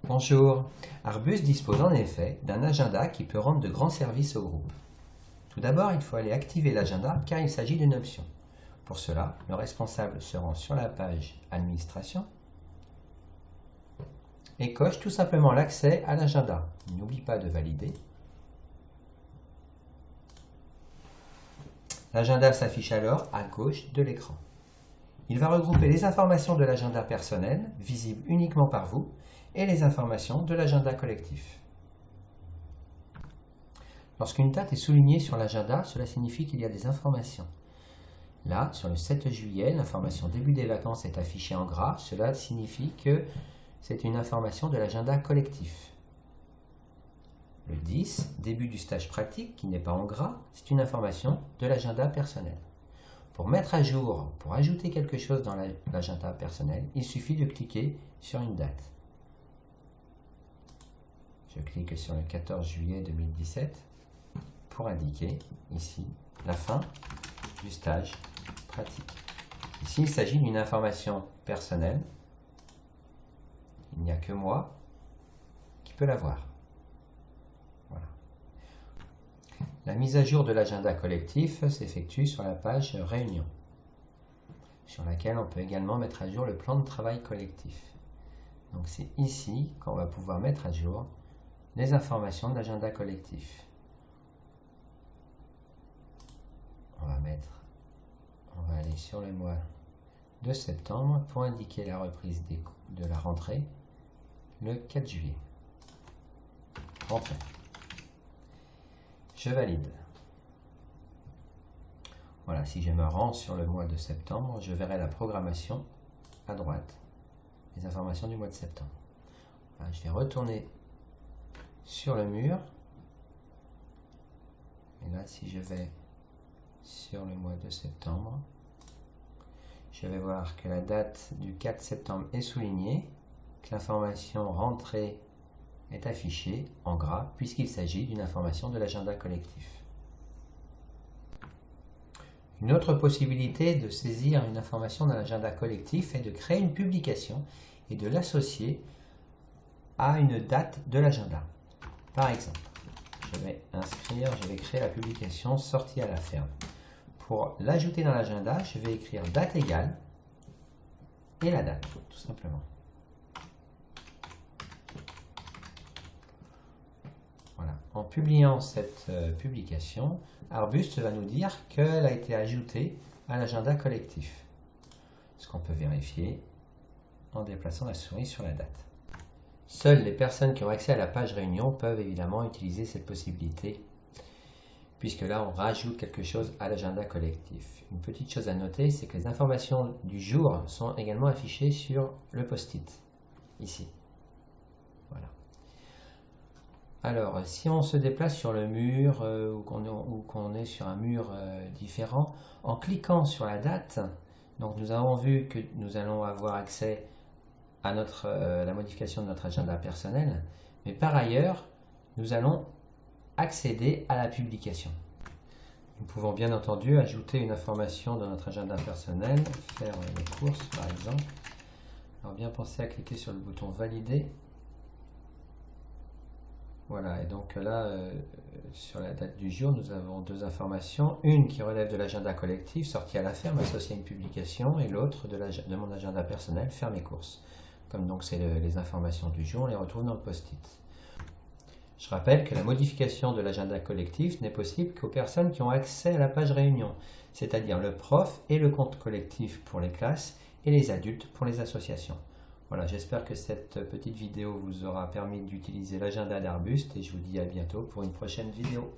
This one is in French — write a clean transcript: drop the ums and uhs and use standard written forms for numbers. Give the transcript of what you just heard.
Bonjour. Arbus dispose en effet d'un agenda qui peut rendre de grands services au groupe. Tout d'abord, il faut aller activer l'agenda car il s'agit d'une option. Pour cela, le responsable se rend sur la page Administration et coche tout simplement l'accès à l'agenda. Il n'oublie pas de valider. L'agenda s'affiche alors à gauche de l'écran. Il va regrouper les informations de l'agenda personnel, visibles uniquement par vous, et les informations de l'agenda collectif. Lorsqu'une date est soulignée sur l'agenda, cela signifie qu'il y a des informations. Là, sur le 7 juillet, l'information début des vacances est affichée en gras. Cela signifie que c'est une information de l'agenda collectif. Le 10, début du stage pratique, qui n'est pas en gras, c'est une information de l'agenda personnel. Pour mettre à jour, pour ajouter quelque chose dans l'agenda personnel, il suffit de cliquer sur une date. Je clique sur le 14 juillet 2017 pour indiquer ici la fin du stage pratique. Ici, il s'agit d'une information personnelle. Il n'y a que moi qui peux la voir. Voilà. La mise à jour de l'agenda collectif s'effectue sur la page Réunion, sur laquelle on peut également mettre à jour le plan de travail collectif. Donc c'est ici qu'on va pouvoir mettre à jour les informations de l'agenda collectif. On va aller sur le mois de septembre pour indiquer la reprise de la rentrée le 4 juillet. Rentrée. Je valide. Voilà, si je me rends sur le mois de septembre, je verrai la programmation à droite, les informations du mois de septembre. Voilà, je vais retourner sur le mur. Et là, si je vais sur le mois de septembre, je vais voir que la date du 4 septembre est soulignée, que l'information rentrée est affichée en gras, puisqu'il s'agit d'une information de l'agenda collectif. Une autre possibilité de saisir une information dans l'agenda collectif est de créer une publication et de l'associer à une date de l'agenda. Par exemple, je vais créer la publication sortie à la ferme. Pour l'ajouter dans l'agenda, je vais écrire date égale et la date, tout simplement. Voilà. En publiant cette publication, Arbus va nous dire qu'elle a été ajoutée à l'agenda collectif. Ce qu'on peut vérifier en déplaçant la souris sur la date. Seules les personnes qui ont accès à la page Réunion peuvent évidemment utiliser cette possibilité, puisque là on rajoute quelque chose à l'agenda collectif. Une petite chose à noter, c'est que les informations du jour sont également affichées sur le post-it, ici. Voilà. Alors, si on se déplace sur le mur ou qu'on est sur un mur différent, en cliquant sur la date, donc nous avons vu que nous allons avoir accès à la modification de notre agenda personnel, mais par ailleurs, nous allons accéder à la publication. Nous pouvons bien entendu ajouter une information dans notre agenda personnel, faire les courses par exemple. Alors bien penser à cliquer sur le bouton valider. Voilà, et donc là, sur la date du jour, nous avons deux informations. Une qui relève de l'agenda collectif, sortie à la ferme, associée à une publication, et l'autre de mon agenda personnel, faire mes courses. Comme donc c'est les informations du jour, on les retrouve dans le post-it. Je rappelle que la modification de l'agenda collectif n'est possible qu'aux personnes qui ont accès à la page Réunion, c'est-à-dire le prof et le compte collectif pour les classes et les adultes pour les associations. Voilà, j'espère que cette petite vidéo vous aura permis d'utiliser l'agenda d'Arbus et je vous dis à bientôt pour une prochaine vidéo.